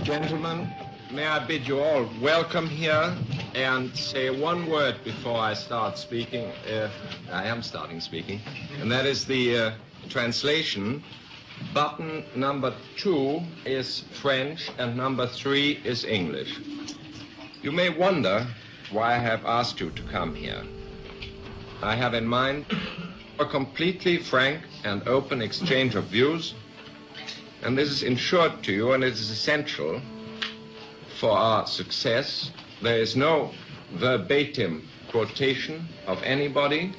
gentlemen, may I bid you all welcome here and say one word before I start speaking. I am starting speaking, and that is the translation. Button number 2 is French and number 3 is English. You may wonder why I have asked you to come here. I have in mind a completely frank and open exchange of views, and this is ensured to you, and it is essential for our success. There is no verbatim quotation of anybody,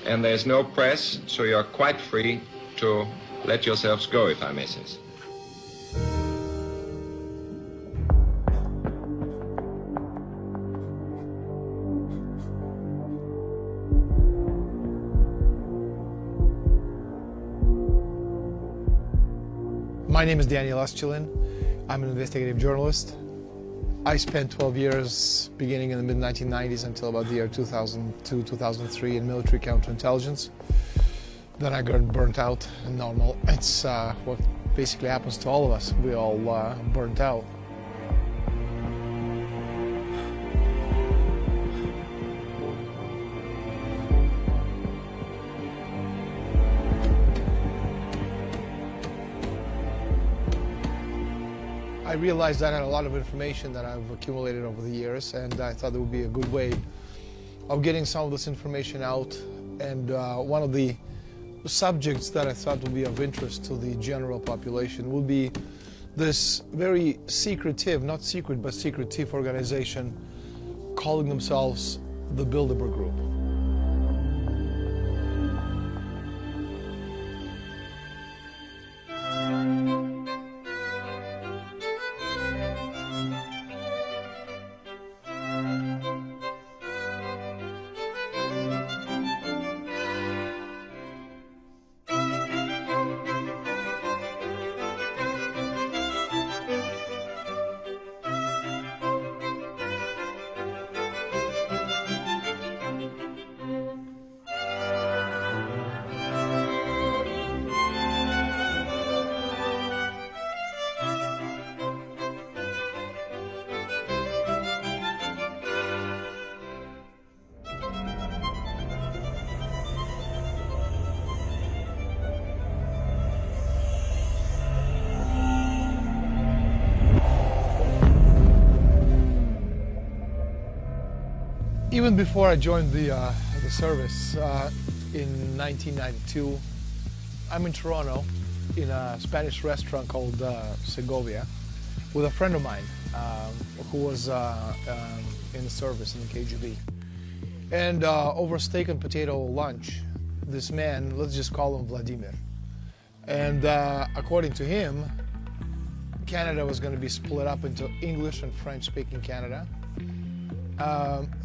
and there is no press, so you're quite free to let yourselves go, if I may say so. My name is Daniel Estulin. I'm an investigative journalist. I spent 12 years, beginning in the mid-1990s until about the year 2002, 2003 in military counterintelligence. Then I got burnt out and normal. It's what basically happens to all of us. We all burnt out. I realized that I had a lot of information that I've accumulated over the years, and I thought it would be a good way of getting some of this information out. And one of the subjects that I thought would be of interest to the general population would be this very secretive, not secret, but secretive organization calling themselves the Bilderberg Group. Even before I joined the service in 1992, I'm in Toronto in a Spanish restaurant called Segovia with a friend of mine who was in the service in the KGB. And over steak and potato lunch, this man, let's just call him Vladimir. And according to him, Canada was going to be split up into English and French-speaking Canada.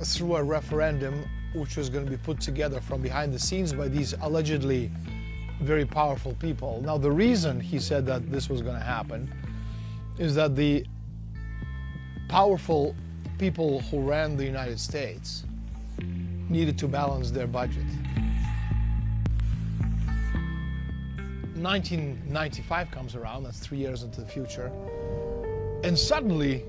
Through a referendum which was going to be put together from behind the scenes by these allegedly very powerful people. Now, the reason he said that this was going to happen is that the powerful people who ran the United States needed to balance their budget. 1995 comes around, that's 3 years into the future, and suddenly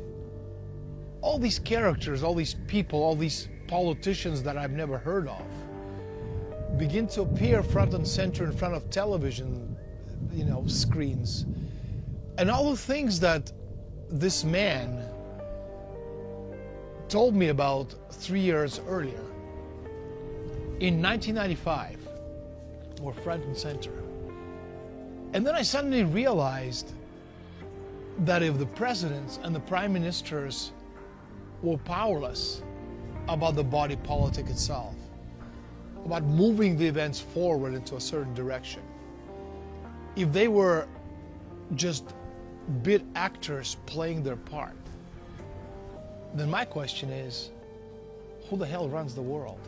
all these characters, all these people, all these politicians that I've never heard of begin to appear front and center in front of television, screens. And all the things that this man told me about 3 years earlier, in 1995, were front and center. And then I suddenly realized that if the presidents and the prime ministers were powerless about the body politic itself, about moving the events forward into a certain direction, if they were just bit actors playing their part, then my question is, who the hell runs the world?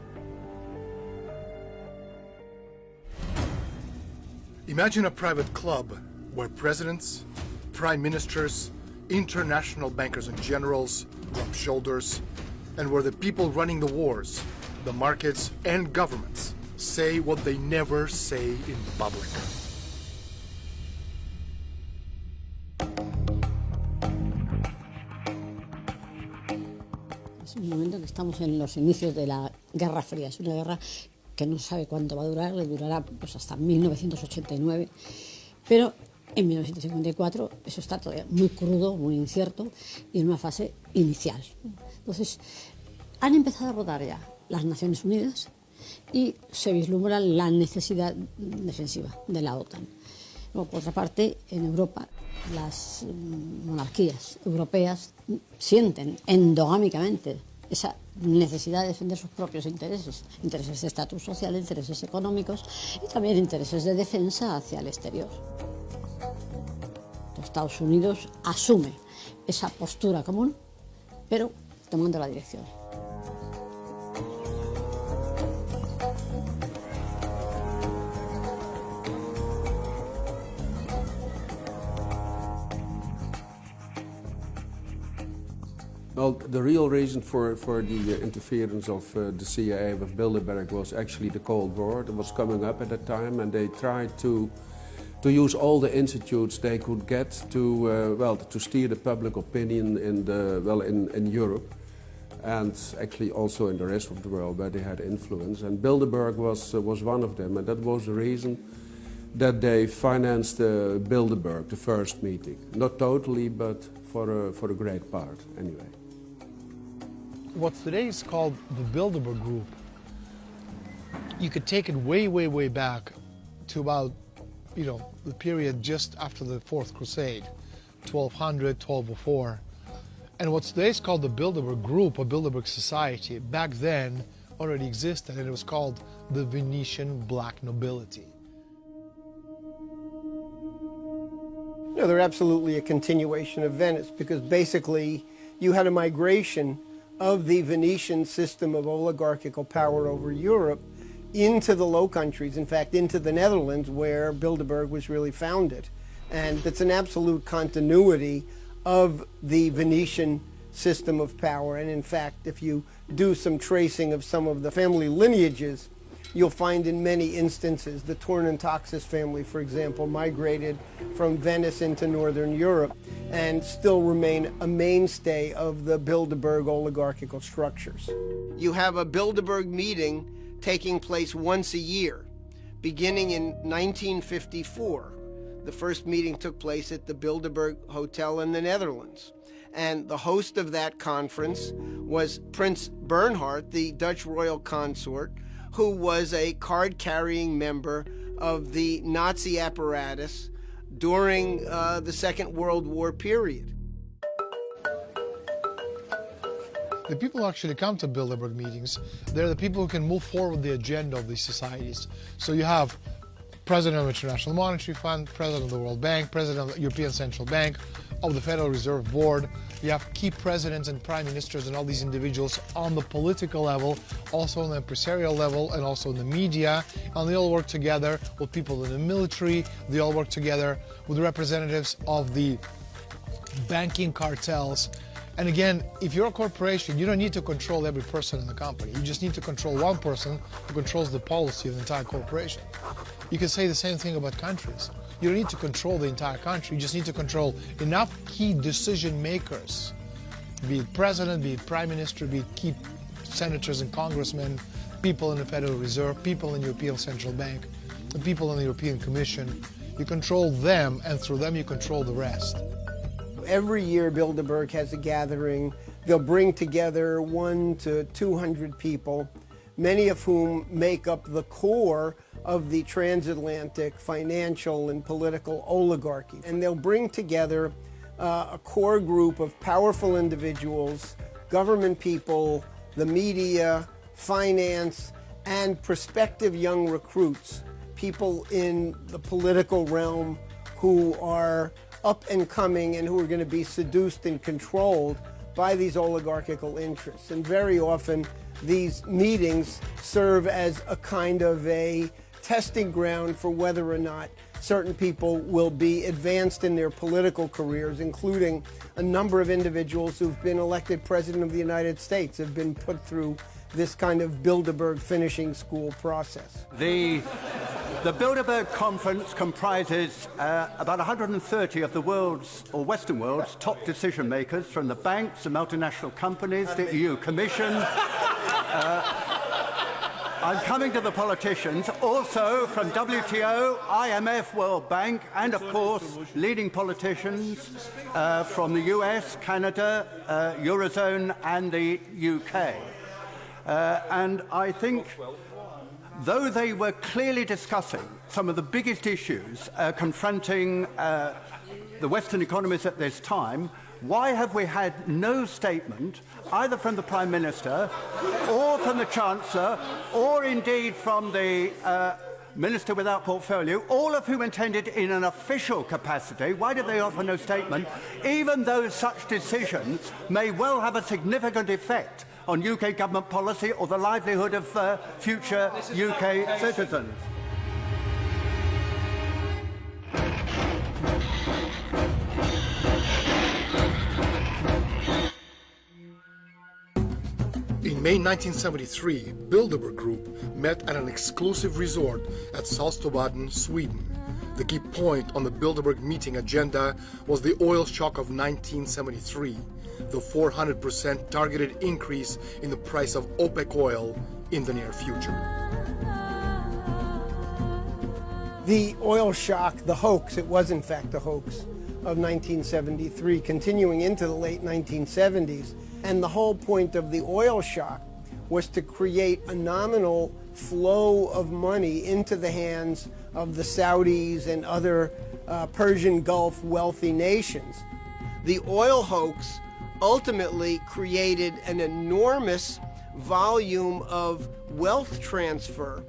Imagine a private club where presidents, prime ministers, international bankers and generals rub shoulders, and where the people running the wars, the markets and governments say what they never say in public. Es un momento que estamos en los inicios de la Guerra Fría. Es una guerra que no se sabe cuánto va a durar, le durará pues, hasta 1989, pero en 1954 eso está todavía muy crudo, muy incierto y en una fase inicial. Entonces, han empezado a rodar ya las Naciones Unidas y se vislumbra la necesidad defensiva de la OTAN. Luego, por otra parte, en Europa, las monarquías europeas sienten endogámicamente esa necesidad de defender sus propios intereses, intereses de estatus social, intereses económicos y también intereses de defensa hacia el exterior. Los Estados Unidos asume esa postura común, pero tomando la dirección. Well, the real reason for the interference of the CIA with Bilderberg was actually the Cold War that was coming up at that time, and they tried to use all the institutes they could get to steer the public opinion in Europe, and actually also in the rest of the world where they had influence. And Bilderberg was one of them, and that was the reason that they financed Bilderberg, the first meeting. Not totally, but for a great part, anyway. What today is called the Bilderberg Group, you could take it way, way, way back to about, the period just after the Fourth Crusade, 1200, 1204. And what's today is called the Bilderberg Group or Bilderberg Society, back then already existed, and it was called the Venetian Black Nobility. No, they're absolutely a continuation of Venice, because basically you had a migration of the Venetian system of oligarchical power over Europe into the Low Countries, in fact, into the Netherlands, where Bilderberg was really founded. And it's an absolute continuity of the Venetian system of power. And in fact, if you do some tracing of some of the family lineages, you'll find in many instances the Tornantaxis family, for example, migrated from Venice into Northern Europe and still remain a mainstay of the Bilderberg oligarchical structures. You have a Bilderberg meeting taking place once a year, beginning in 1954. The first meeting took place at the Bilderberg Hotel in the Netherlands. And the host of that conference was Prince Bernhard, the Dutch royal consort, who was a card-carrying member of the Nazi apparatus during the Second World War period. The people who actually come to Bilderberg meetings, they're the people who can move forward the agenda of these societies. So you have President of the International Monetary Fund, President of the World Bank, President of the European Central Bank, of the Federal Reserve Board. You have key presidents and prime ministers and all these individuals on the political level, also on the empresarial level, and also in the media. And they all work together with people in the military. They all work together with representatives of the banking cartels. And again, if you're a corporation, you don't need to control every person in the company. You just need to control one person who controls the policy of the entire corporation. You can say the same thing about countries. You don't need to control the entire country. You just need to control enough key decision makers, be it president, be it prime minister, be it key senators and congressmen, people in the Federal Reserve, people in the European Central Bank, the people in the European Commission. You control them, and through them you control the rest. Every year Bilderberg has a gathering. They'll bring together 100 to 200 people, many of whom make up the core of the transatlantic financial and political oligarchy. And they'll bring together a core group of powerful individuals, government people, the media, finance, and prospective young recruits, people in the political realm who are up and coming and who are going to be seduced and controlled by these oligarchical interests. And very often these meetings serve as a kind of a testing ground for whether or not certain people will be advanced in their political careers, including a number of individuals who've been elected President of the United States, have been put through this kind of Bilderberg finishing school process. They The Bilderberg Conference comprises about 130 of the world's, or Western world's, top decision makers from the banks, the multinational companies, the EU Commission. I'm coming to the politicians, also from WTO, IMF, World Bank, and of course, leading politicians from the US, Canada, Eurozone, and the UK. And I think, though they were clearly discussing some of the biggest issues confronting the Western economies at this time, why have we had no statement, either from the Prime Minister, or from the Chancellor, or indeed from the Minister without portfolio, all of whom attended in an official capacity? Why did they offer no statement, even though such decisions may well have a significant effect on UK government policy or the livelihood of future UK citizens? In May 1973, Bilderberg Group met at an exclusive resort at Saltsjöbaden, Sweden. The key point on the Bilderberg meeting agenda was the oil shock of 1973, the 400% targeted increase in the price of OPEC oil in the near future. The oil shock, the hoax, it was in fact the hoax of 1973, continuing into the late 1970s. And the whole point of the oil shock was to create a nominal flow of money into the hands of the Saudis and other Persian Gulf wealthy nations. The oil hoax ultimately created an enormous volume of wealth transfer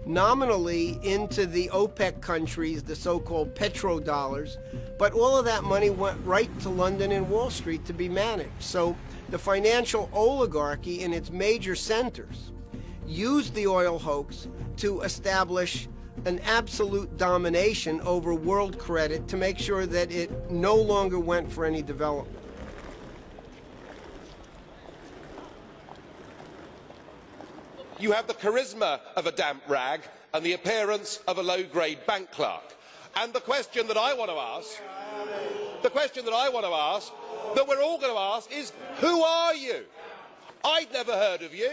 nominally into the OPEC countries, the so-called petrodollars, but all of that money went right to London and Wall Street to be managed. So the financial oligarchy in its major centers used the oil hoax to establish an absolute domination over world credit to make sure that it no longer went for any development. You have the charisma of a damp rag and the appearance of a low-grade bank clerk. And the question that I want to ask, that we're all going to ask is, who are you? I'd never heard of you.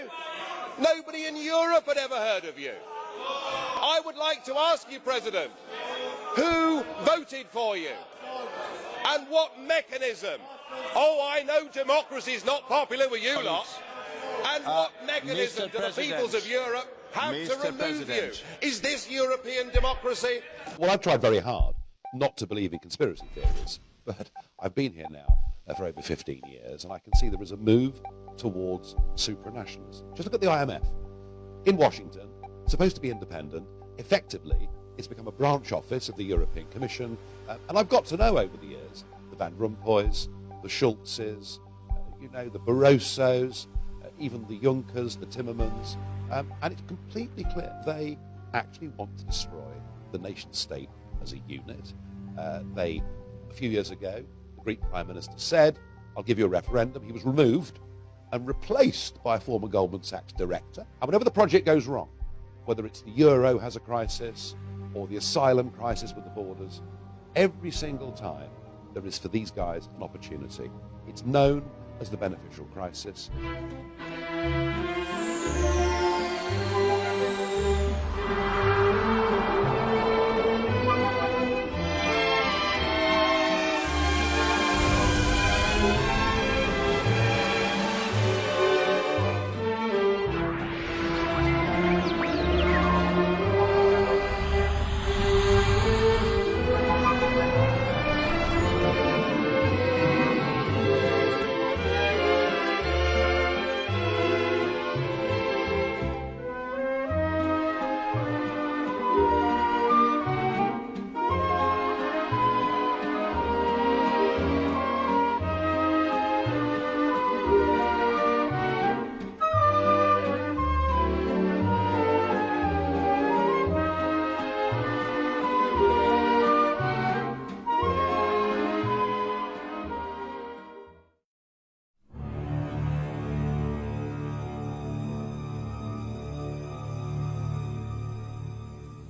Nobody in Europe had ever heard of you. I would like to ask you, President, who voted for you? And what mechanism? Oh, I know democracy is not popular with you lot. And what mechanism do the peoples of Europe have to remove you? Is this European democracy? Well, I've tried very hard not to believe in conspiracy theories, but I've been here now for over 15 years, and I can see there is a move towards supranationalism. Just look at the IMF. In Washington, supposed to be independent, effectively it's become a branch office of the European Commission, and I've got to know over the years the Van Rompuys, the Schultzes, the Barrosos, even the Junckers, the Timmermans, and it's completely clear they actually want to destroy the nation-state as a unit. A few years ago, the Greek Prime Minister said, I'll give you a referendum. He was removed and replaced by a former Goldman Sachs director. And whenever the project goes wrong, whether it's the euro has a crisis or the asylum crisis with the borders, every single time there is for these guys an opportunity. It's known as the beneficial crisis.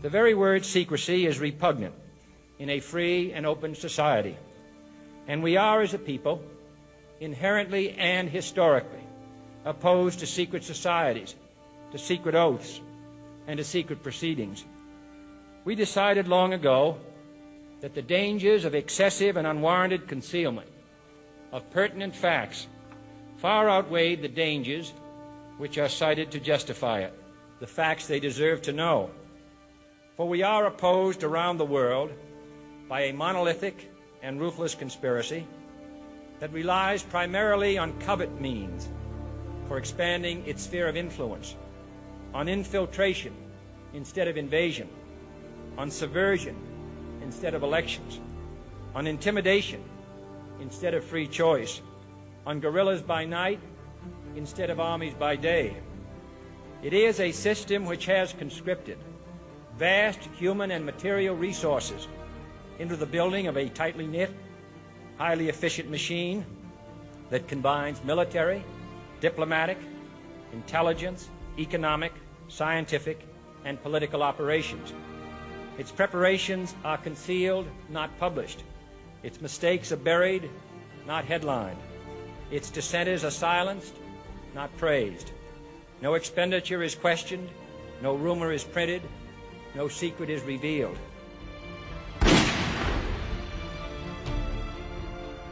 The very word secrecy is repugnant in a free and open society. And we are, as a people, inherently and historically opposed to secret societies, to secret oaths, and to secret proceedings. We decided long ago that the dangers of excessive and unwarranted concealment of pertinent facts far outweighed the dangers which are cited to justify it, the facts they deserve to know. For we are opposed around the world by a monolithic and ruthless conspiracy that relies primarily on covert means for expanding its sphere of influence, on infiltration instead of invasion, on subversion instead of elections, on intimidation instead of free choice, on guerrillas by night instead of armies by day. It is a system which has conscripted vast human and material resources into the building of a tightly knit, highly efficient machine that combines military, diplomatic, intelligence, economic, scientific, and political operations. Its preparations are concealed, not published. Its mistakes are buried, not headlined. Its dissenters are silenced, not praised. No expenditure is questioned, no rumor is printed, no secret is revealed.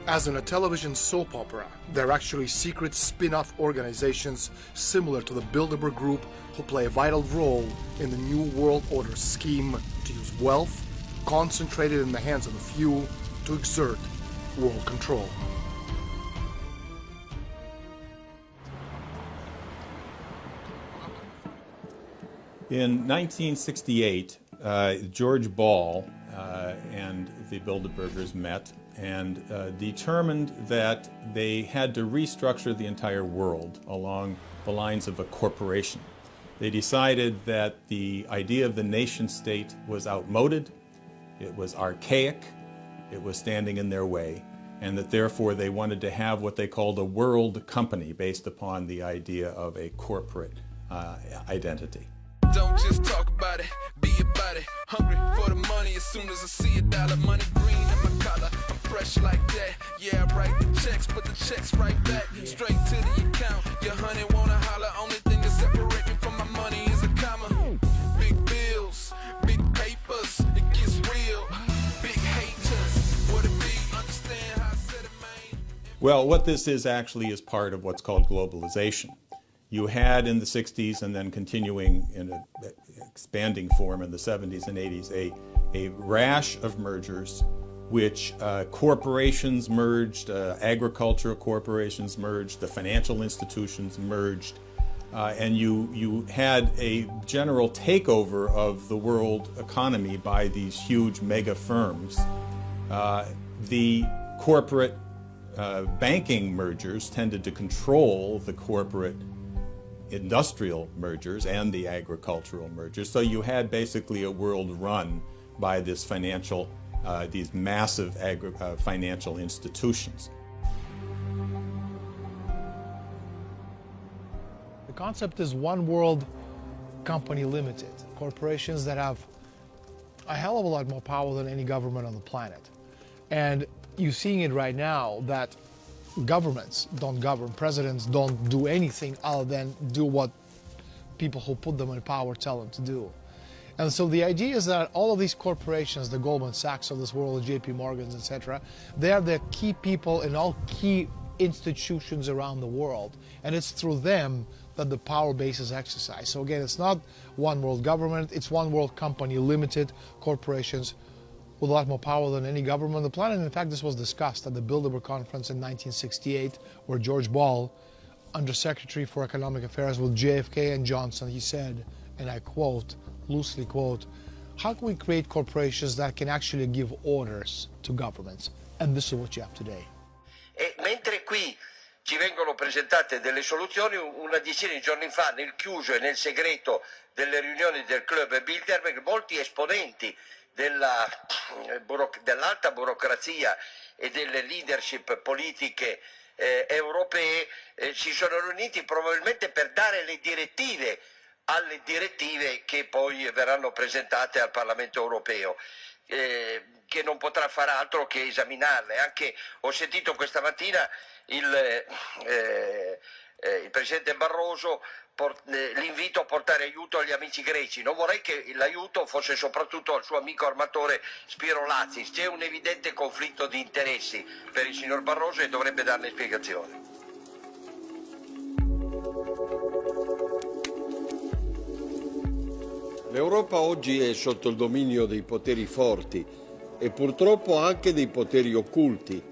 As in a television soap opera, there are actually secret spin-off organizations similar to the Bilderberg Group who play a vital role in the New World Order scheme to use wealth concentrated in the hands of a few to exert world control. In 1968, George Ball and the Bilderbergers met and determined that they had to restructure the entire world along the lines of a corporation. They decided that the idea of the nation state was outmoded, it was archaic, it was standing in their way, and that therefore they wanted to have what they called a world company based upon the idea of a corporate identity. Don't just talk about it, be about it. Hungry for the money as soon as I see a dollar. Money green in my collar, I'm fresh like that. Yeah, I write the checks, but the checks right back. Straight to the account, your honey wanna holler. Only thing that separate me from my money is a comma. Big bills, big papers, it gets real. Big haters, what it be, understand how I said it, man. Well, what this is actually is part of what's called globalization. You had in the 60s and then continuing in an expanding form in the 70s and 80s a rash of mergers which corporations merged, agricultural corporations merged, the financial institutions merged, and you had a general takeover of the world economy by these huge mega firms. The corporate banking mergers tended to control the corporate industrial mergers and the agricultural mergers. So you had basically a world run by this financial, these massive financial institutions. The concept is one world company limited. Corporations that have a hell of a lot more power than any government on the planet. And you're seeing it right now that governments don't govern, presidents don't do anything other than do what people who put them in power tell them to do. And so the idea is that all of these corporations, the Goldman Sachs of this world, the JP Morgans, etc., they are the key people in all key institutions around the world. And it's through them that the power base is exercised. So again, it's not one world government, it's one world company, limited corporations with a lot more power than any government on the planet. In fact, this was discussed at the Bilderberg Conference in 1968, where George Ball, Undersecretary for Economic Affairs with JFK and Johnson, he said, and I quote, loosely quote, how can we create corporations that can actually give orders to governments? And this is what you have today. E mentre qui ci vengono presentate delle soluzioni, una decina di giorni fa, nel chiuso e nel segreto delle riunioni del club Bilderberg, molti esponenti dell'alta burocrazia e delle leadership politiche europee si sono riuniti probabilmente per dare le direttive alle direttive che poi verranno presentate al Parlamento europeo, che non potrà fare altro che esaminarle. Anche ho sentito questa mattina il Presidente Barroso l'invito a portare aiuto agli amici greci. Non vorrei che l'aiuto fosse soprattutto al suo amico armatore Spiro Lazis. C'è un evidente conflitto di interessi per il signor Barroso e dovrebbe darne spiegazione. L'Europa oggi è sotto il dominio dei poteri forti e purtroppo anche dei poteri occulti.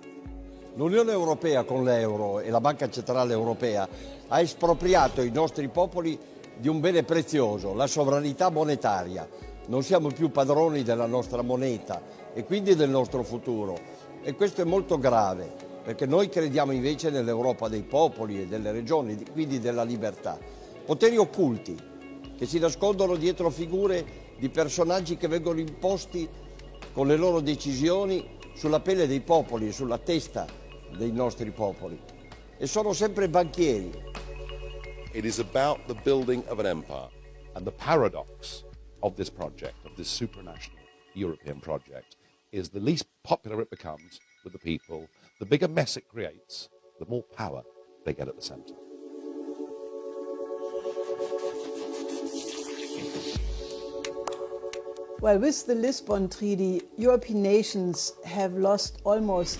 L'Unione Europea con l'euro e la Banca Centrale Europea ha espropriato i nostri popoli di un bene prezioso, la sovranità monetaria. Non siamo più padroni della nostra moneta e quindi del nostro futuro. E questo è molto grave, perché noi crediamo invece nell'Europa dei popoli e delle regioni, quindi della libertà. Poteri occulti che si nascondono dietro figure di personaggi che vengono imposti con le loro decisioni sulla pelle dei popoli e sulla testa dei nostri popoli. E sono sempre banchieri. It is about the building of an empire, and the paradox of this project, of this supranational European project, is the least popular it becomes with the people, the bigger mess it creates, the more power they get at the centre. Well, with the Lisbon Treaty, European nations have lost almost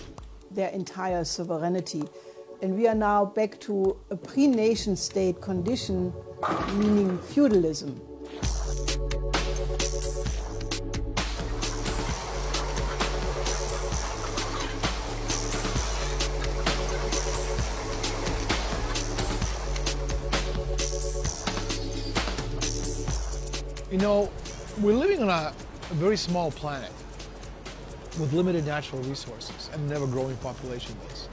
their entire sovereignty. And we are now back to a pre-nation state condition, meaning feudalism. You know, we're living on a very small planet with limited natural resources and an ever-growing population base.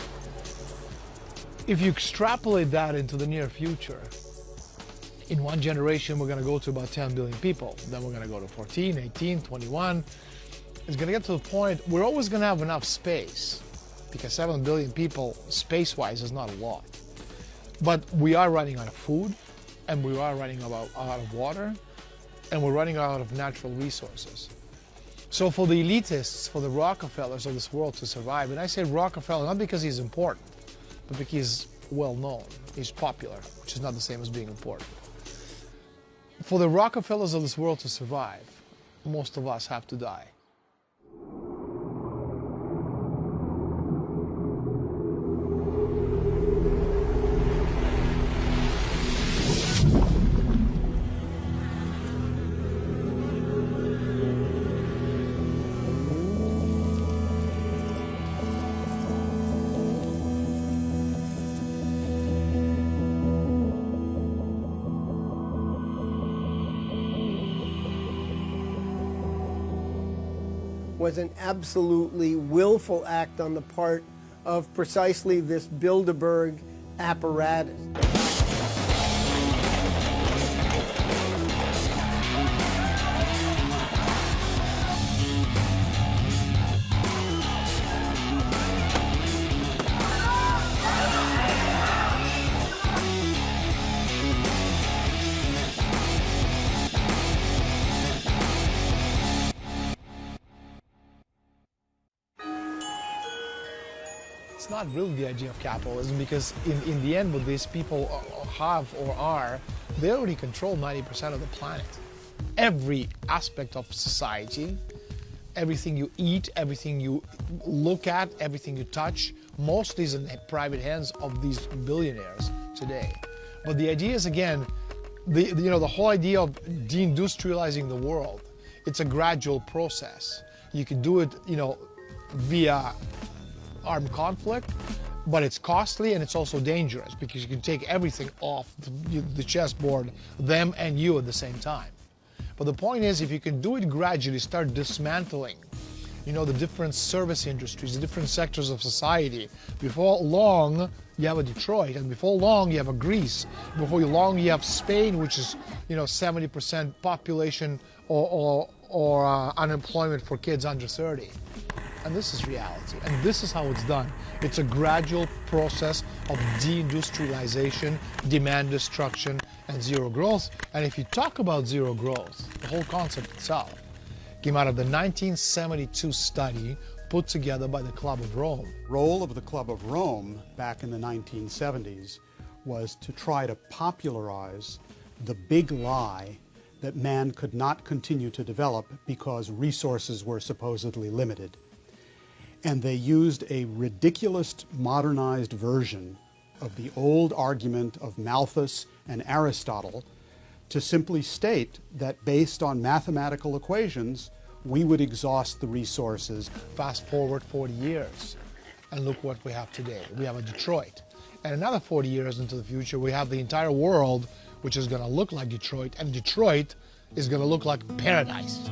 If you extrapolate that into the near future, in one generation we're going to go to about 10 billion people, then we're going to go to 14, 18, 21. It's going to get to the point we're always going to have enough space, because 7 billion people space-wise is not a lot. But we are running out of food, and we are running out of water, and we're running out of natural resources. So for the elitists, for the Rockefellers of this world to survive, and I say Rockefeller not because he's important, but because he's well known, he's popular, which is not the same as being important. For the Rockefellers of this world to survive, most of us have to die. Was an absolutely willful act on the part of precisely this Bilderberg apparatus. It's not really the idea of capitalism, because in the end what these people have or are, they already control 90% of the planet. Every aspect of society, everything you eat, everything you look at, everything you touch, mostly is in the private hands of these billionaires today. But the idea is, again, the whole idea of deindustrializing the world, it's a gradual process. You can do it, via armed conflict, but it's costly and it's also dangerous, because you can take everything off the chessboard, them and you at the same time. But the point is, if you can do it gradually, start dismantling, the different service industries, the different sectors of society, before long you have a Detroit, and before long you have a Greece, before long you have Spain, which is 70% population or unemployment for kids under 30. And this is reality, and this is how it's done. It's a gradual process of deindustrialization, demand destruction, and zero growth. And if you talk about zero growth, the whole concept itself came out of the 1972 study put together by the Club of Rome. Role of the Club of Rome back in the 1970s was to try to popularize the big lie that man could not continue to develop because resources were supposedly limited. And they used a ridiculous modernized version of the old argument of Malthus and Aristotle to simply state that based on mathematical equations, we would exhaust the resources. Fast forward 40 years, and look what we have today. We have a Detroit. And another 40 years into the future, we have the entire world, which is going to look like Detroit, and Detroit is going to look like paradise.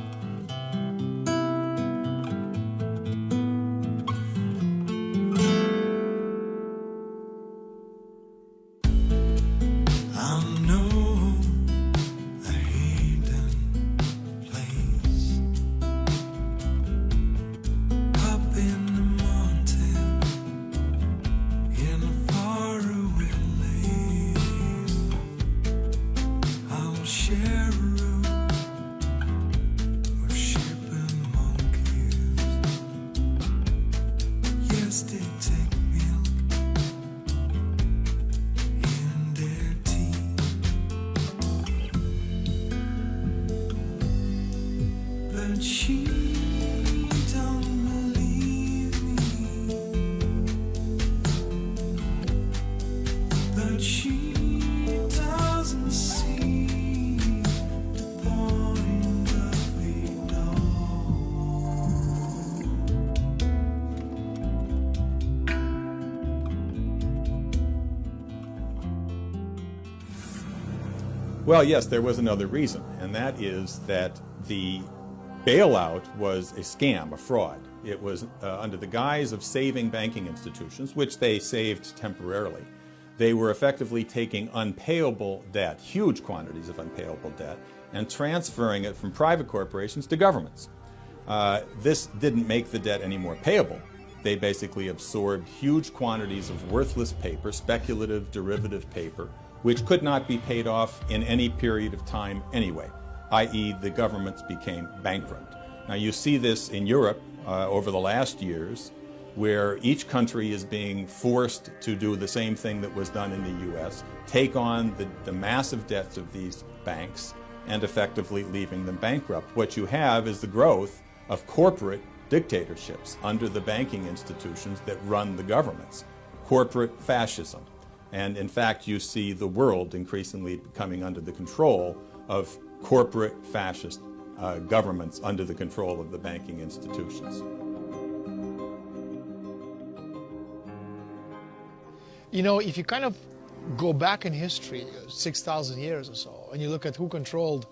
Well, yes, there was another reason, and that is that the bailout was a scam, a fraud. It was under the guise of saving banking institutions, which they saved temporarily. They were effectively taking unpayable debt, huge quantities of unpayable debt, and transferring it from private corporations to governments. This didn't make the debt any more payable. They basically absorbed huge quantities of worthless paper, speculative, derivative paper, which could not be paid off in any period of time anyway, i.e. the governments became bankrupt. Now you see this in Europe over the last years, where each country is being forced to do the same thing that was done in the US, take on the massive debts of these banks and effectively leaving them bankrupt. What you have is the growth of corporate dictatorships under the banking institutions that run the governments, corporate fascism. And in fact, you see the world increasingly coming under the control of corporate fascist governments under the control of the banking institutions. You know, if you kind of go back in history, 6,000 years or so, and you look at who controlled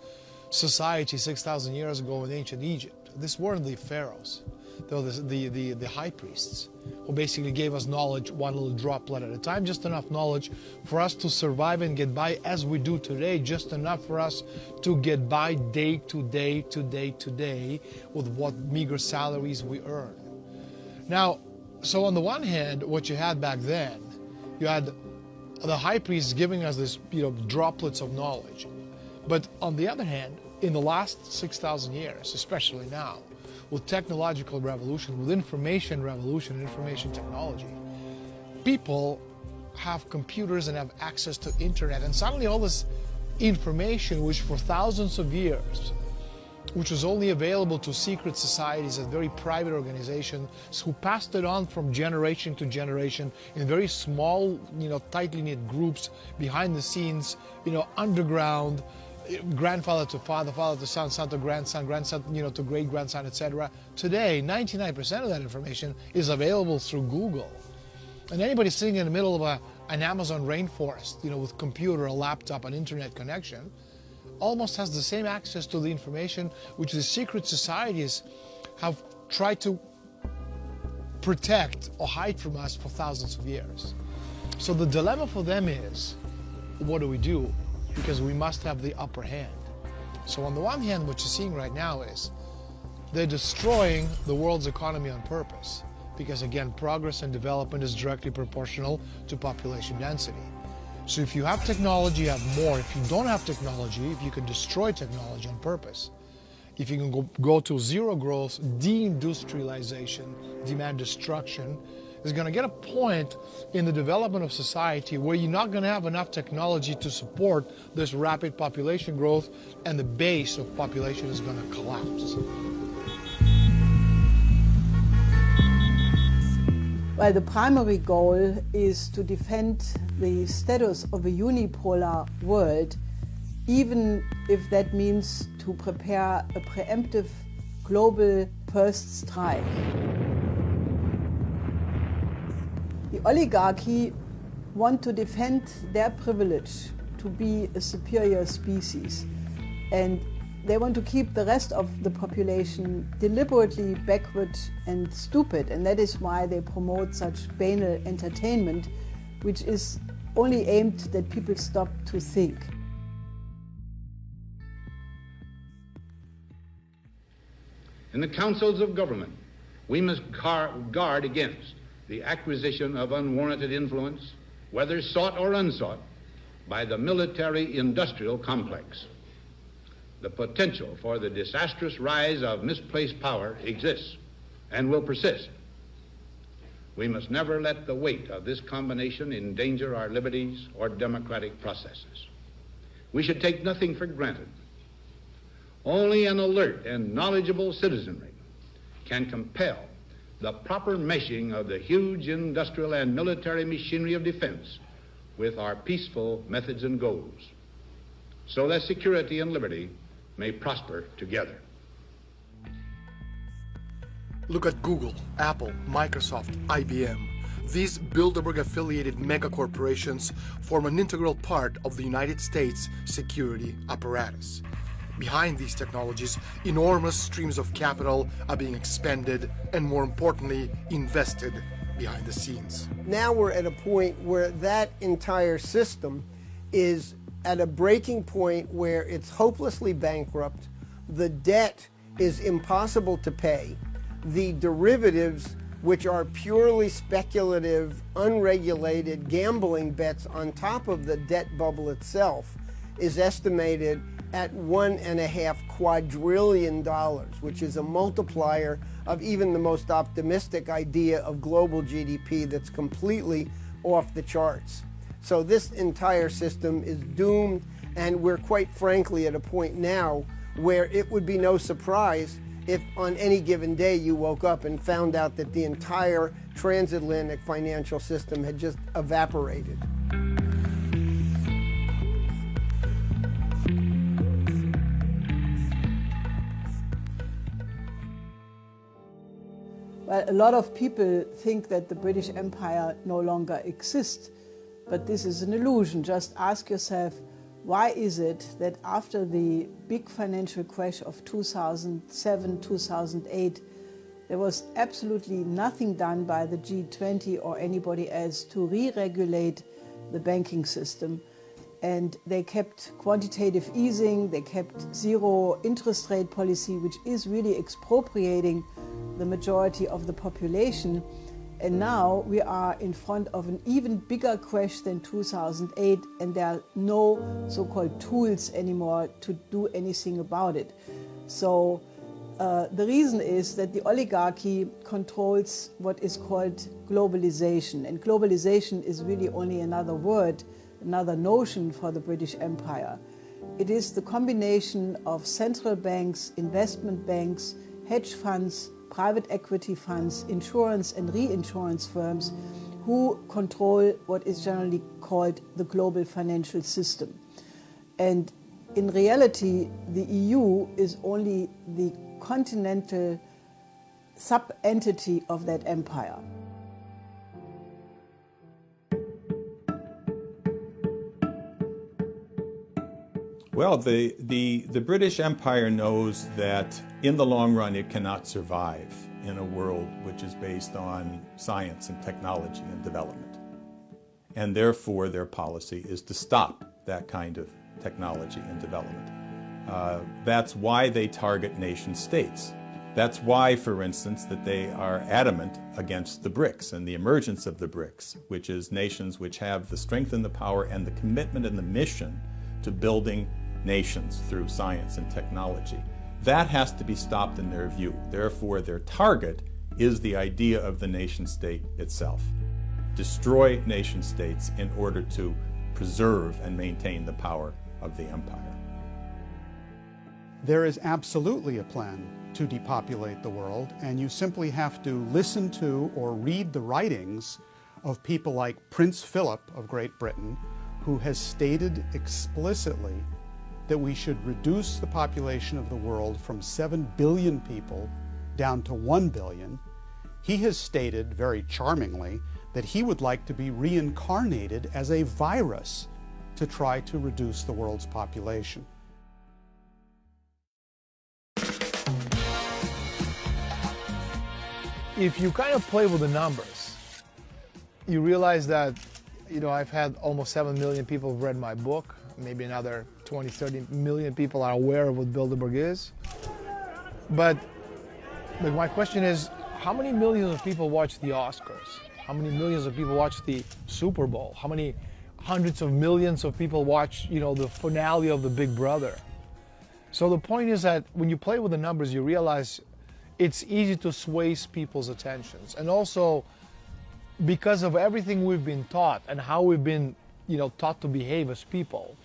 society 6,000 years ago in ancient Egypt, this weren't the pharaohs. They were the high priests, who basically gave us knowledge one little droplet at a time, just enough knowledge for us to survive and get by as we do today, just enough for us to get by day to day to day to day with what meager salaries we earn. Now, so on the one hand, what you had back then, you had the high priests giving us this, droplets of knowledge. But on the other hand, in the last 6,000 years, especially now, with technological revolution, with information revolution, information technology, people have computers and have access to internet, and suddenly all this information, which for thousands of years, which was only available to secret societies and very private organizations who passed it on from generation to generation in very small, tightly knit groups behind the scenes, underground, grandfather to father, father to son, son to grandson, grandson, to great-grandson, etc. Today, 99% of that information is available through Google. And anybody sitting in the middle of an Amazon rainforest, with computer, a laptop, an internet connection, almost has the same access to the information which the secret societies have tried to protect or hide from us for thousands of years. So the dilemma for them is, what do we do? Because we must have the upper hand. So on the one hand, what you're seeing right now is they're destroying the world's economy on purpose, because again, progress and development is directly proportional to population density. So if you have technology, you have more. If you don't have technology, if you can destroy technology on purpose, if you can go to zero growth, deindustrialization, demand destruction, is going to get a point in the development of society where you're not going to have enough technology to support this rapid population growth, and the base of population is going to collapse. Well, the primary goal is to defend the status of a unipolar world, even if that means to prepare a preemptive global first strike. The oligarchy want to defend their privilege to be a superior species, and they want to keep the rest of the population deliberately backward and stupid, and that is why they promote such banal entertainment, which is only aimed that people stop to think. In the councils of government, we must guard against the acquisition of unwarranted influence, whether sought or unsought, by the military-industrial complex. The potential for the disastrous rise of misplaced power exists and will persist. We must never let the weight of this combination endanger our liberties or democratic processes. We should take nothing for granted. Only an alert and knowledgeable citizenry can compel the proper meshing of the huge industrial and military machinery of defense with our peaceful methods and goals, so that security and liberty may prosper together. Look at Google, Apple, Microsoft, IBM. These Bilderberg-affiliated megacorporations form an integral part of the United States security apparatus. Behind these technologies, enormous streams of capital are being expended and, more importantly, invested behind the scenes. Now we're at a point where that entire system is at a breaking point where it's hopelessly bankrupt, the debt is impossible to pay, the derivatives, which are purely speculative, unregulated gambling bets on top of the debt bubble itself, is estimated at $1.5 quadrillion, which is a multiplier of even the most optimistic idea of global GDP that's completely off the charts. So this entire system is doomed, and we're quite frankly at a point now where it would be no surprise if on any given day you woke up and found out that the entire transatlantic financial system had just evaporated. Well, a lot of people think that the British Empire no longer exists, but this is an illusion. Just ask yourself, why is it that after the big financial crash of 2007, 2008, there was absolutely nothing done by the G20 or anybody else to re-regulate the banking system? And they kept quantitative easing, they kept zero interest rate policy, which is really expropriating the majority of the population. And now we are in front of an even bigger crash than 2008, and there are no so-called tools anymore to do anything about it. So the reason is that the oligarchy controls what is called globalization. And globalization is really only another word, another notion for the British Empire. It is the combination of central banks, investment banks, hedge funds, private equity funds, insurance and reinsurance firms who control what is generally called the global financial system. And in reality, the EU is only the continental sub-entity of that empire. Well, the British Empire knows that in the long run it cannot survive in a world which is based on science and technology and development. And therefore their policy is to stop that kind of technology and development. That's why they target nation states. That's why, for instance, that they are adamant against the BRICS and the emergence of the BRICS, which is nations which have the strength and the power and the commitment and the mission to building nations through science and technology. That has to be stopped in their view. Therefore, their target is the idea of the nation state itself. Destroy nation states in order to preserve and maintain the power of the empire. There is absolutely a plan to depopulate the world, and you simply have to listen to or read the writings of people like Prince Philip of Great Britain, who has stated explicitly that we should reduce the population of the world from 7 billion people down to 1 billion. He has stated very charmingly that he would like to be reincarnated as a virus to try to reduce the world's population. If you kind of play with the numbers, you realize that, I've had almost 7 million people have read my book. Maybe another 20, 30 million people are aware of what Bilderberg is. But my question is, how many millions of people watch the Oscars? How many millions of people watch the Super Bowl? How many hundreds of millions of people watch, the finale of the Big Brother? So the point is that when you play with the numbers, you realize it's easy to sway people's attentions. And also, because of everything we've been taught and how we've been, taught to behave as people,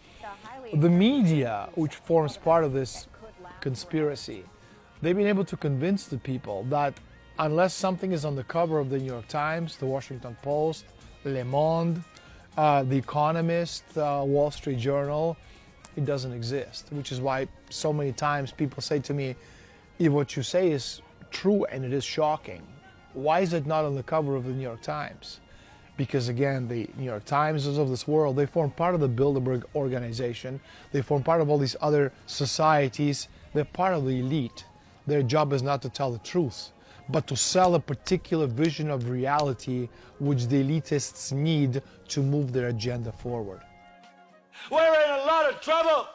the media, which forms part of this conspiracy, they've been able to convince the people that unless something is on the cover of the New York Times, the Washington Post, Le Monde, The Economist, Wall Street Journal, it doesn't exist. Which is why so many times people say to me, if what you say is true and it is shocking, why is it not on the cover of the New York Times? Because again, the New York Times of this world, they form part of the Bilderberg organization. They form part of all these other societies. They're part of the elite. Their job is not to tell the truth, but to sell a particular vision of reality which the elitists need to move their agenda forward. We're in a lot of trouble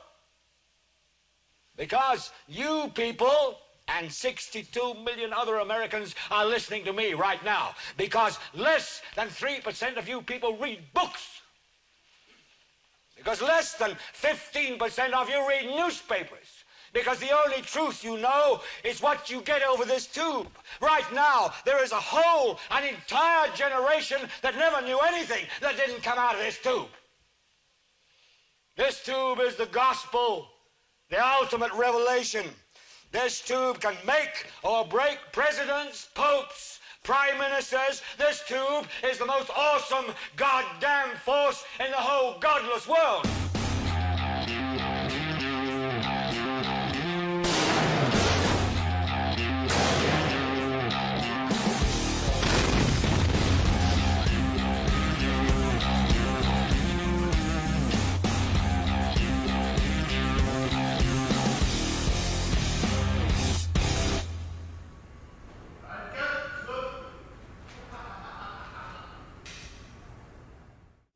because you people and 62 million other Americans are listening to me right now, because less than 3% of you people read books, because less than 15% of you read newspapers, because the only truth you know is what you get over this tube. Right now, there is an entire generation that never knew anything that didn't come out of this tube. This tube is the gospel, the ultimate revelation. This tube can make or break presidents, popes, prime ministers. This tube is the most awesome goddamn force in the whole godless world.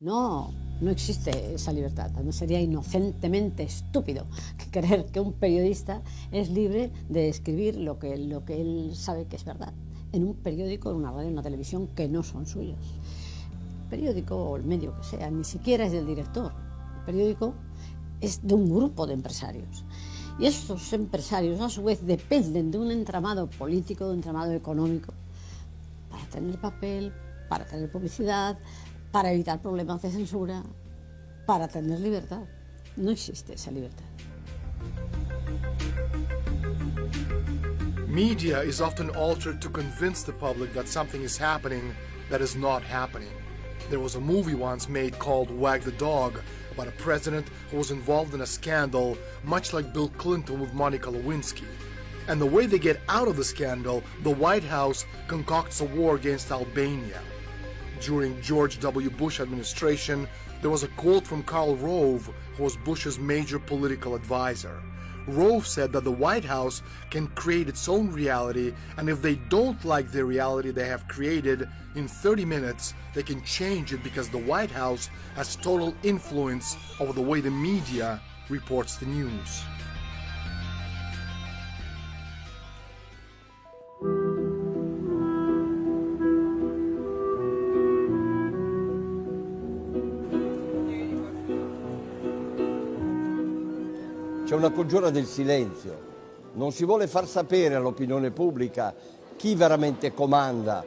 No, no existe esa libertad. Además sería inocentemente estúpido creer que un periodista es libre de escribir lo que él sabe que es verdad en un periódico, en una radio, en una televisión que no son suyos. El periódico o el medio que sea ni siquiera es del director. El periódico es de un grupo de empresarios. Y estos empresarios a su vez dependen de un entramado político, de un entramado económico para tener papel, para tener publicidad, para evitar problemas de censura, para tener libertad. No existe esa libertad. Media is often altered to convince the public that something is happening that is not happening. There was a movie once made called Wag the Dog about a president who was involved in a scandal, much like Bill Clinton with Monica Lewinsky. And the way they get out of the scandal, the White House concocts a war against Albania. During George W. Bush administration, there was a quote from Karl Rove, who was Bush's major political advisor. Rove said that the White House can create its own reality, and if they don't like the reality they have created, in 30 minutes they can change it because the White House has total influence over the way the media reports the news. c'è una congiura del silenzio. Non si vuole far sapere all'opinione pubblica chi veramente comanda,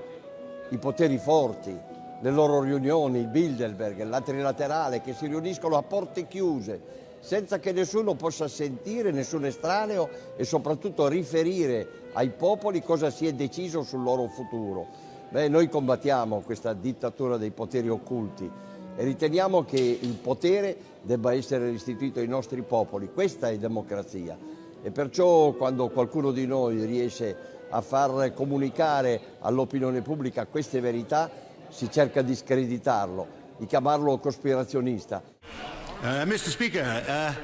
i poteri forti, le loro riunioni, il Bilderberg, la trilaterale, che si riuniscono a porte chiuse, senza che nessuno possa sentire, nessun estraneo, e soprattutto riferire ai popoli cosa si è deciso sul loro futuro. Noi combattiamo questa dittatura dei poteri occulti e riteniamo che il potere debba essere restituito ai nostri popoli. Questa è democrazia e perciò quando qualcuno di noi riesce a far comunicare all'opinione pubblica queste verità si cerca di screditarlo, di chiamarlo cospirazionista. Mr. Speaker,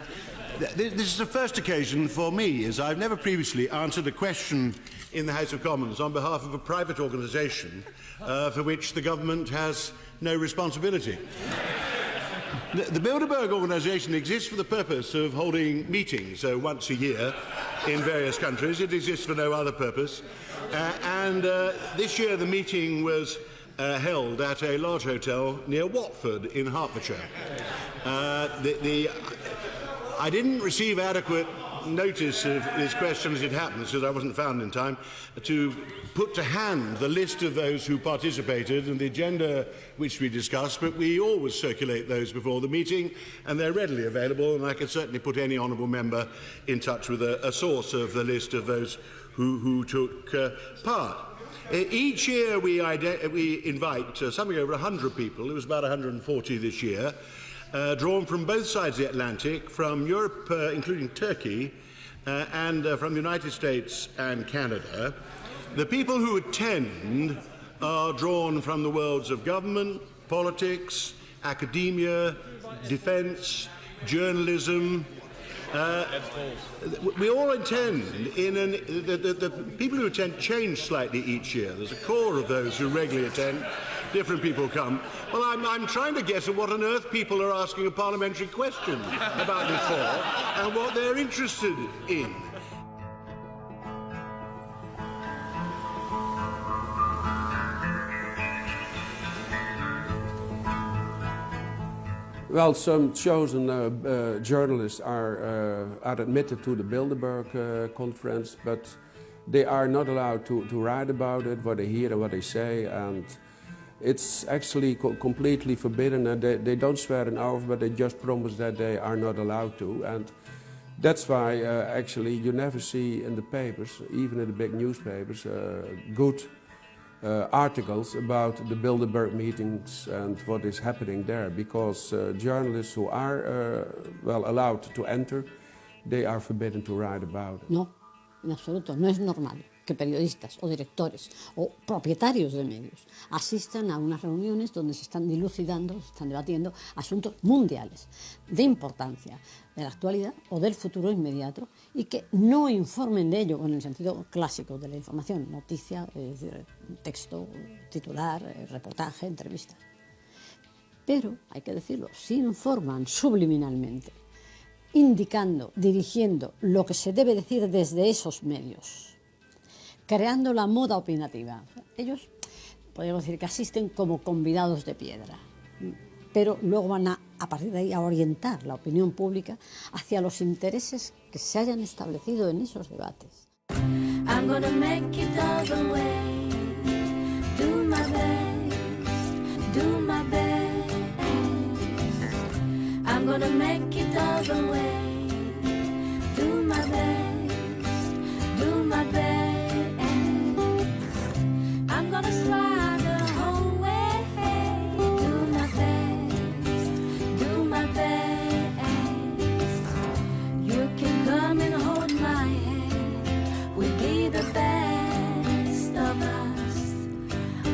this is the first occasion for me, as I've never previously answered a question in the House of Commons on behalf of a private organisation for which the government has no responsibility. The Bilderberg organisation exists for the purpose of holding meetings once a year in various countries. It exists for no other purpose. And this year the meeting was held at a large hotel near Watford in Hertfordshire. I didn't receive adequate notice of this question as it happened, because I wasn't found in time to put to hand the list of those who participated and the agenda which we discussed, but we always circulate those before the meeting and they're readily available, and I can certainly put any honourable member in touch with a source of the list of those who took part. Each year we invite something over 100 people. It was about 140 this year, drawn from both sides of the Atlantic, from Europe, including Turkey, and from the United States and Canada. The people who attend are drawn from the worlds of government, politics, academia, defence, journalism. We all attend the people who attend change slightly each year. There's a core of those who regularly attend. Different people come. Well, I'm trying to guess at what on earth people are asking a parliamentary question about this for and what they're interested in. Well, some chosen journalists are admitted to the Bilderberg conference, but they are not allowed to write about it, what they hear and what they say, and it's actually completely forbidden, and they don't swear an oath, but they just promise that they are not allowed to. And that's why actually you never see in the papers, even in the big newspapers, good articles about the Bilderberg meetings and what is happening there, because journalists who are allowed to enter, they are forbidden to write about it. No, en absoluto, no es normal que periodistas o directores o propietarios de medios asistan a unas reuniones donde se están dilucidando, se están debatiendo asuntos mundiales de importancia de la actualidad o del futuro inmediato y que no informen de ello en el sentido clásico de la información, noticia, es decir, texto, titular, reportaje, entrevista. Pero, hay que decirlo, sí informan subliminalmente, indicando, dirigiendo lo que se debe decir desde esos medios, creando la moda opinativa. Ellos, podríamos decir que asisten como convidados de piedra, pero luego van a partir de ahí a orientar la opinión pública hacia los intereses que se hayan establecido en esos debates. I'm gonna make it all the way, do my best, do my best. I'm gonna make it all the way, do my best, do my best. I'm gonna slide the whole way, do my best, do my best. You can come and hold my hand, we'll be the best of us,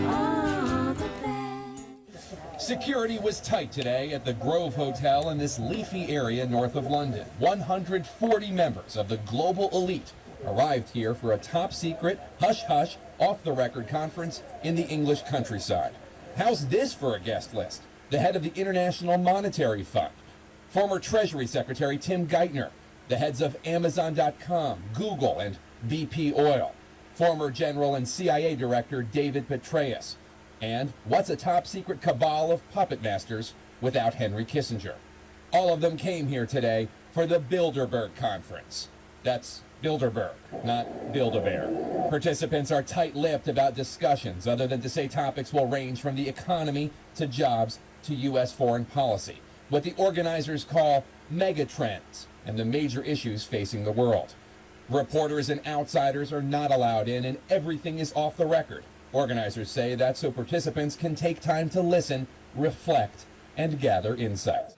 oh, the best. Security was tight today at the Grove Hotel in this leafy area north of London. 140 members of the global elite arrived here for a top-secret, hush-hush, off-the-record conference in the English countryside. How's this for a guest list? The head of the International Monetary Fund, former Treasury Secretary Tim Geithner, the heads of Amazon.com, Google, and BP Oil, former General and CIA Director David Petraeus, and what's a top-secret cabal of puppet masters without Henry Kissinger? All of them came here today for the Bilderberg Conference. That's Bilderberg, not Build-A-Bear. Participants are tight-lipped about discussions, other than to say topics will range from the economy to jobs to U.S. foreign policy, what the organizers call megatrends and the major issues facing the world. Reporters and outsiders are not allowed in, and everything is off the record. Organizers say that's so participants can take time to listen, reflect, and gather insight.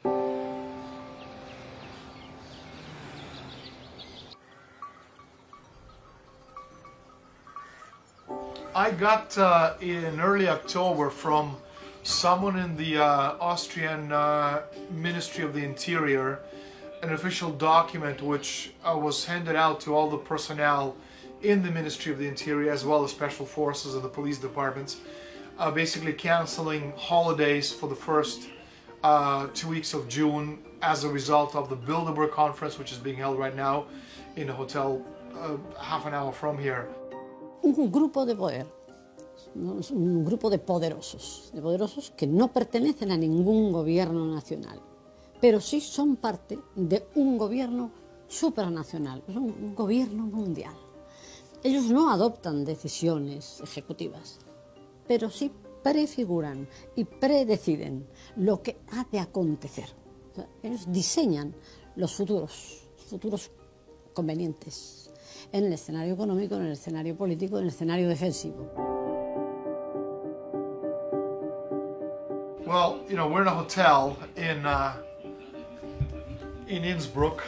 I got in early October from someone in the Austrian Ministry of the Interior an official document which was handed out to all the personnel in the Ministry of the Interior, as well as special forces and the police departments, basically canceling holidays for the first 2 weeks of June as a result of the Bilderberg conference, which is being held right now in a hotel half an hour from here. Un grupo de poder, un grupo de poderosos que no pertenecen a ningún gobierno nacional, pero sí son parte de un gobierno supranacional, un gobierno mundial. Ellos no adoptan decisiones ejecutivas, pero sí prefiguran y predeciden lo que ha de acontecer. O sea, ellos diseñan los futuros convenientes en el escenario económico, en el escenario político, en el escenario defensivo. Well, you know, we're in a hotel in Innsbruck,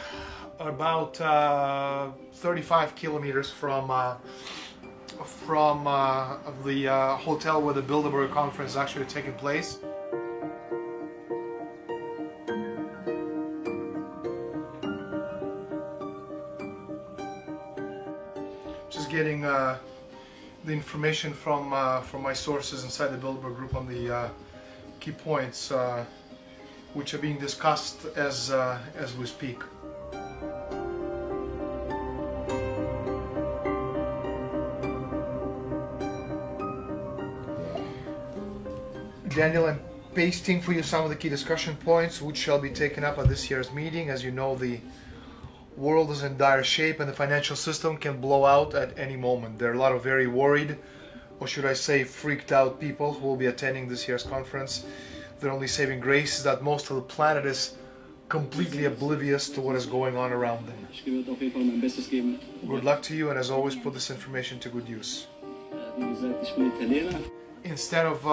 about 35 kilometers from the hotel where the Bilderberg conference is actually taking place. Just getting the information from my sources inside the Bilderberg group on the key points which are being discussed as we speak. Daniel, I'm pasting for you some of the key discussion points which shall be taken up at this year's meeting. As you know, the world is in dire shape and the financial system can blow out at any moment. There are a lot of very worried, or should I say freaked out people who will be attending this year's conference. Their only saving grace is that most of the planet is completely oblivious to what is going on around them. Good luck to you, and as always, put this information to good use. Instead of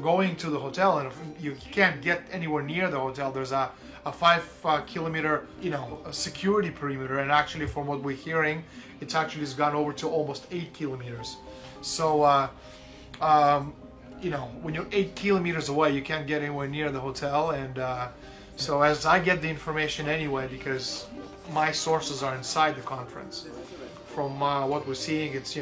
going to the hotel, and if you can't get anywhere near the hotel, there's a 5 kilometer, security perimeter, and actually from what we're hearing, it's actually has gone over to almost 8 kilometers. So, when you're 8 kilometers away, you can't get anywhere near the hotel, and so as I get the information anyway, because my sources are inside the conference, from what we're seeing, it's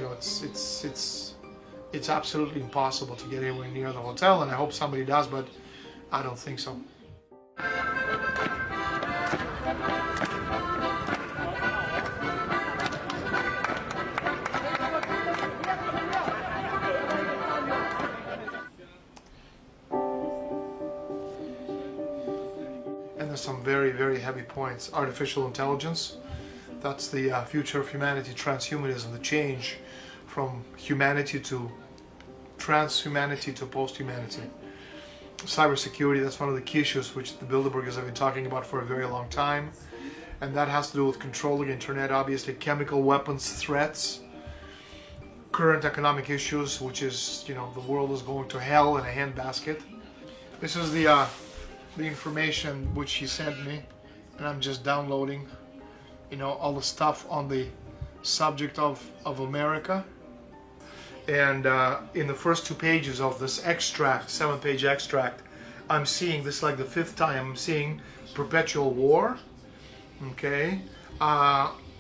absolutely impossible to get anywhere near the hotel, and I hope somebody does, but I don't think so. And there's some very, very heavy points. Artificial intelligence, that's the future of humanity, transhumanism, the change from humanity to transhumanity to post-humanity. Cybersecurity, that's one of the key issues which the Bilderbergers have been talking about for a very long time, and that has to do with controlling internet, obviously chemical weapons threats, current economic issues, which is, the world is going to hell in a handbasket. This is the information which he sent me, and I'm just downloading, all the stuff on the subject of America. And in the first 2 pages of this extract, 7-page extract, I'm seeing this like the 5th time I'm seeing perpetual war, okay,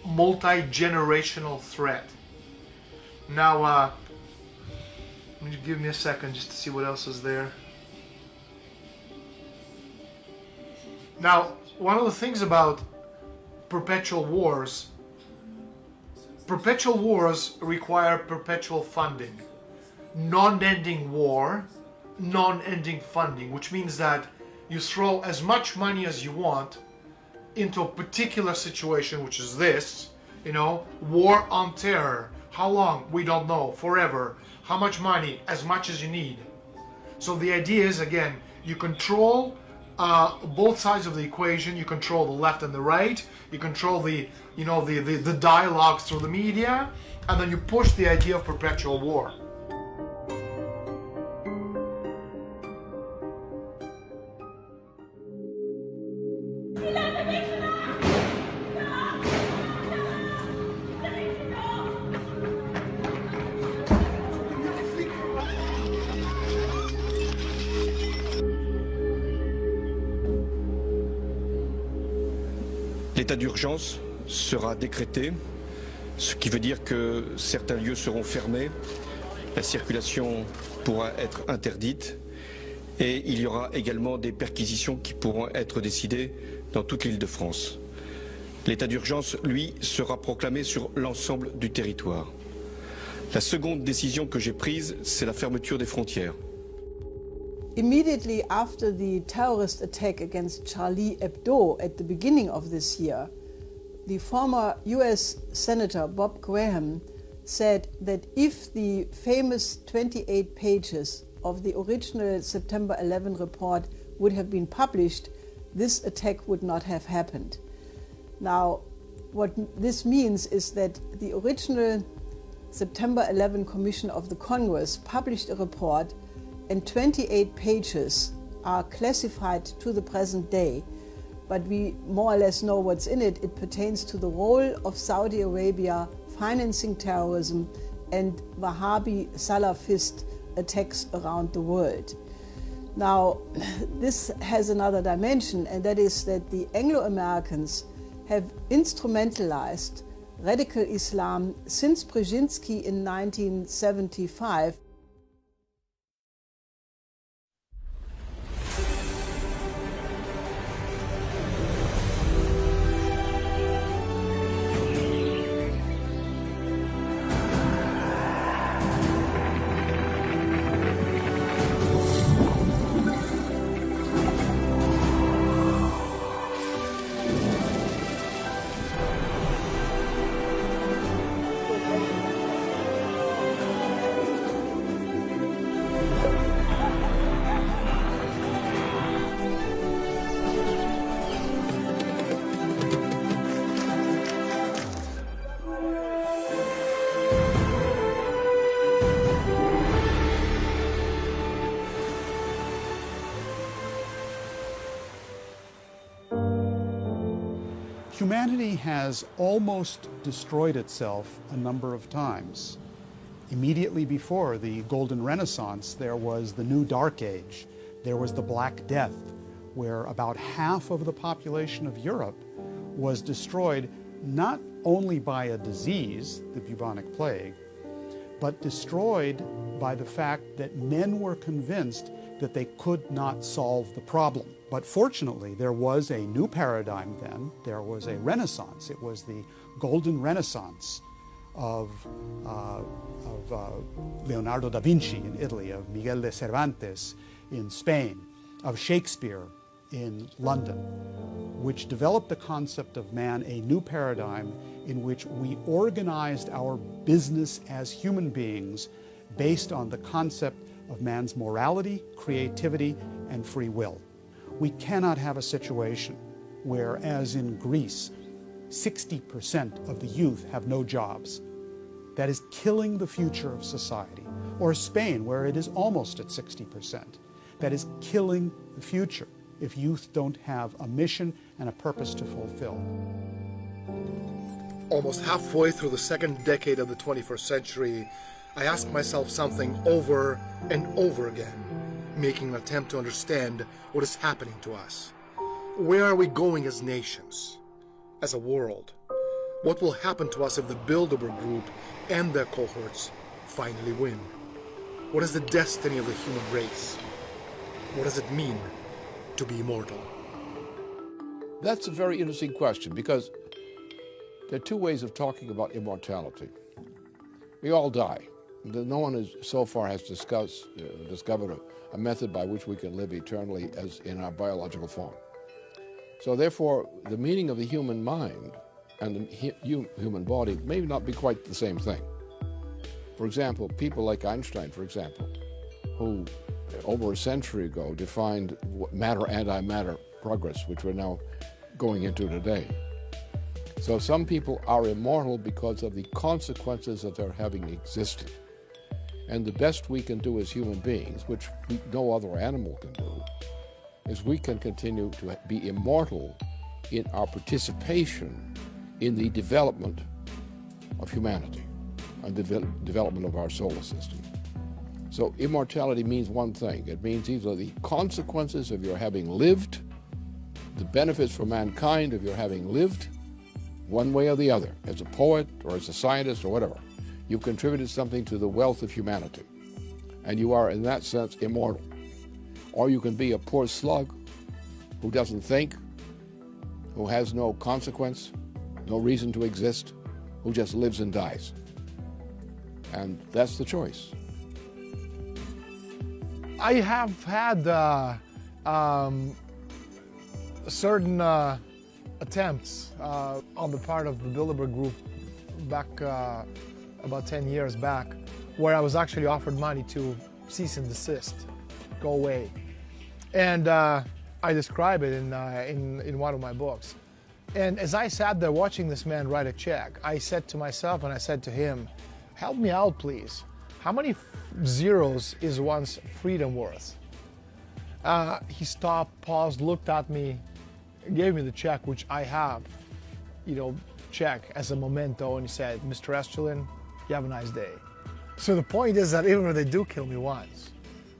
multi-generational threat. Now, give me a second just to see what else is there. Now, one of the things about perpetual wars require perpetual funding. Non-ending war, non-ending funding, which means that you throw as much money as you want into a particular situation, which is this, you know, war on terror. How long? We don't know. Forever. How much money? As much as you need. So the idea is, again, you control both sides of the equation. You control the left and the right. You control the dialogues through the media, and then you push the idea of perpetual war. L'état d'urgence sera décrété, ce qui veut dire que certains lieux seront fermés, la circulation pourra être interdite et il y aura également des perquisitions qui pourront être décidées dans toute l'Île-de-France. L'état d'urgence, lui, sera proclamé sur l'ensemble du territoire. La seconde décision que j'ai prise, c'est la fermeture des frontières. Immediately after the terrorist attack against Charlie Hebdo at the beginning of this year, the former US Senator Bob Graham said that if the famous 28 pages of the original September 11 report would have been published, this attack would not have happened. Now, what this means is that the original September 11 Commission of the Congress published a report, and 28 pages are classified to the present day, but we more or less know what's in it. It pertains to the role of Saudi Arabia financing terrorism and Wahhabi Salafist attacks around the world. Now, this has another dimension, and that is that the Anglo-Americans have instrumentalized radical Islam since Brzezinski in 1975. Humanity has almost destroyed itself a number of times. Immediately before the Golden Renaissance, there was the New Dark Age. There was the Black Death, where about half of the population of Europe was destroyed not only by a disease, the bubonic plague, but destroyed by the fact that men were convinced that they could not solve the problem. But fortunately, there was a new paradigm then. There was a renaissance. It was the Golden Renaissance of Leonardo da Vinci in Italy, of Miguel de Cervantes in Spain, of Shakespeare in London, which developed the concept of man, a new paradigm in which we organized our business as human beings based on the concept of man's morality, creativity, and free will. We cannot have a situation where, as in Greece, 60% of the youth have no jobs. That is killing the future of society. Or Spain, where it is almost at 60%. That is killing the future if youth don't have a mission and a purpose to fulfill. Almost halfway through the second decade of the 21st century, I ask myself something over and over again, making an attempt to understand what is happening to us. Where are we going as nations, as a world? What will happen to us if the Bilderberg group and their cohorts finally win? What is the destiny of the human race? What does it mean to be immortal? That's a very interesting question, because there are two ways of talking about immortality. We all die. No one so far has discovered a method by which we can live eternally as in our biological form. So therefore, the meaning of the human mind and the human body may not be quite the same thing. For example, people like Einstein, for example, who over a century ago defined matter-antimatter progress, which we're now going into today. So some people are immortal because of the consequences of their having existed. And the best we can do as human beings, which no other animal can do, is we can continue to be immortal in our participation in the development of humanity and the development of our solar system. So immortality means one thing. It means either the consequences of your having lived, the benefits for mankind of your having lived, one way or the other, as a poet or as a scientist or whatever. You've contributed something to the wealth of humanity, and you are, in that sense, immortal. Or you can be a poor slug who doesn't think, who has no consequence, no reason to exist, who just lives and dies. And that's the choice. I have had certain attempts on the part of the Bilderberg group back about 10 years back, where I was actually offered money to cease and desist, go away. And I describe it in one of my books. And as I sat there watching this man write a check, I said to myself and I said to him, help me out, please. How many zeros is one's freedom worth? He stopped, paused, looked at me, gave me the check, which I have, check as a memento, and he said, Mr. Estulin, you have a nice day. So the point is that even if they do kill me once,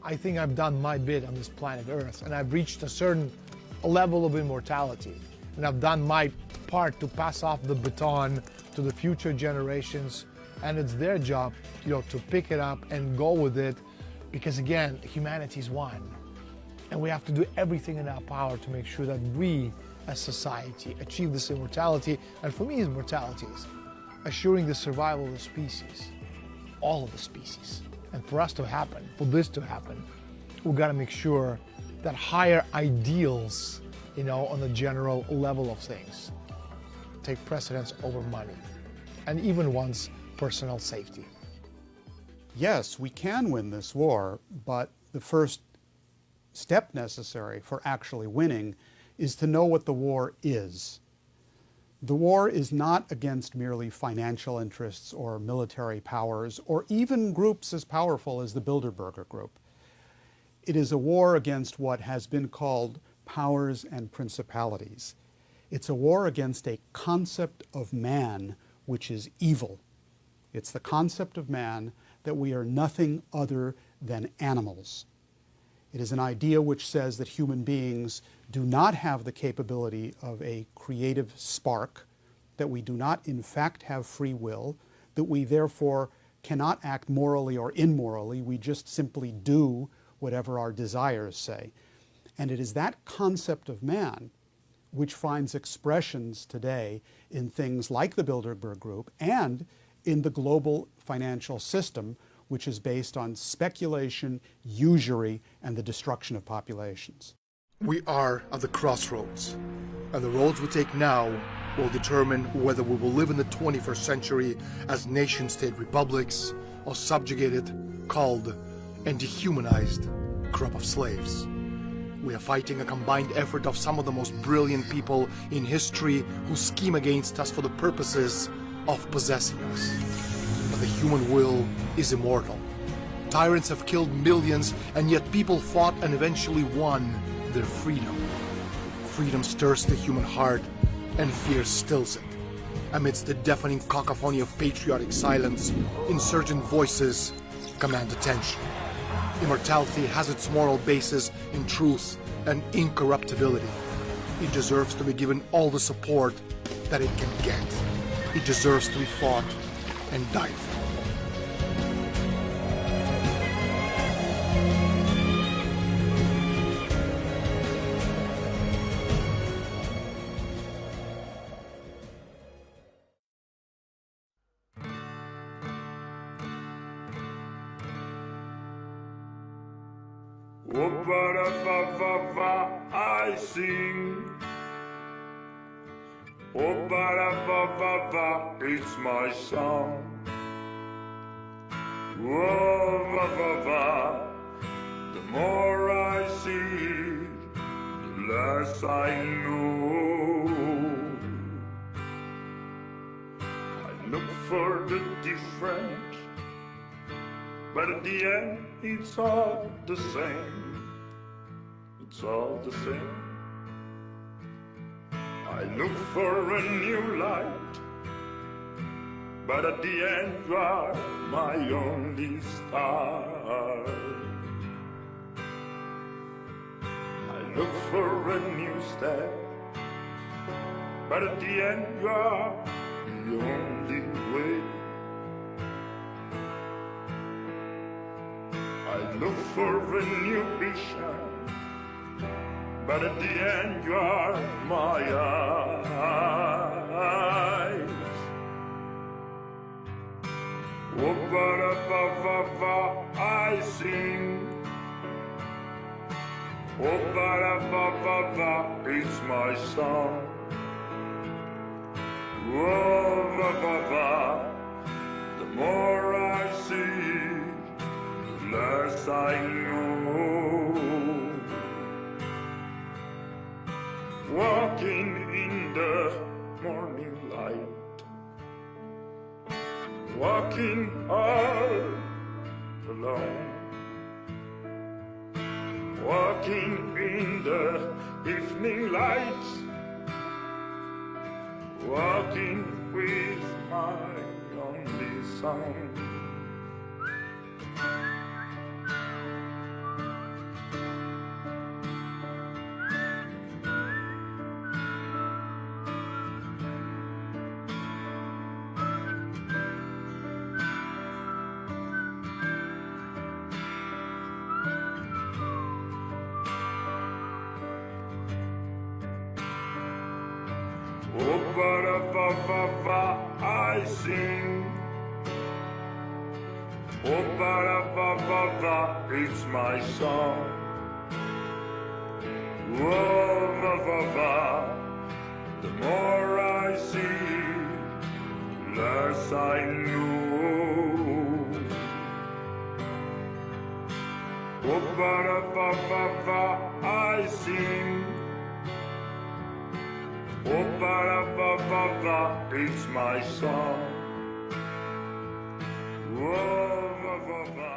I think I've done my bit on this planet Earth, and I've reached a certain level of immortality, and I've done my part to pass off the baton to the future generations, and it's their job, to pick it up and go with it, because again, humanity's one. And we have to do everything in our power to make sure that we, as society, achieve this immortality. And for me, immortality is assuring the survival of the species, all of the species. And for us to happen, for this to happen, we've got to make sure that higher ideals, on the general level of things, take precedence over money, and even one's personal safety. Yes, we can win this war, but the first step necessary for actually winning is to know what the war is. The war is not against merely financial interests or military powers or even groups as powerful as the Bilderberger group. It is a war against what has been called powers and principalities. It's a war against a concept of man which is evil. It's the concept of man that we are nothing other than animals. It is an idea which says that human beings do not have the capability of a creative spark, that we do not in fact have free will, that we therefore cannot act morally or immorally, we just simply do whatever our desires say. And it is that concept of man which finds expressions today in things like the Bilderberg Group and in the global financial system, which is based on speculation, usury, and the destruction of populations. We are at the crossroads, and the roads we take now will determine whether we will live in the 21st century as nation-state republics or subjugated, culled, and dehumanized crop of slaves. We are fighting a combined effort of some of the most brilliant people in history who scheme against us for the purposes of possessing us. But the human will is immortal. Tyrants have killed millions, and yet people fought and eventually won their freedom. Freedom stirs the human heart, and fear stills it. Amidst the deafening cacophony of patriotic silence, insurgent voices command attention. Immortality has its moral basis in truth and incorruptibility. It deserves to be given all the support that it can get. It deserves to be fought and died for. I sing Oh, ba-da-ba-ba-ba, it's my song. Oh, ba-ba-ba, the more I see, the less I know. I look for the difference, but at the end it's all the same. It's all the same. I look for a new light, but at the end you are my only star. I look for a new step, but at the end you are the only way. I look for a new vision, but at the end you are my eyes. Oh, ba-da-ba-ba-ba, I sing. Oh, ba-da-ba-ba-ba, it's my song. Oh, ba-ba-ba, the more I see, the less I know. Walking in the morning light, walking all alone, walking in the evening lights, walking with my only song. Oh, ba-da-ba-ba-ba, I sing. Oh, ba-da-ba-ba-ba, it's my song. Oh, ba-ba-ba, the more I see, the less I know. Oh, ba-da-ba-ba-ba, I sing. Oh, ba-da-ba-ba-ba, it's my song. Oh, ba-ba-ba.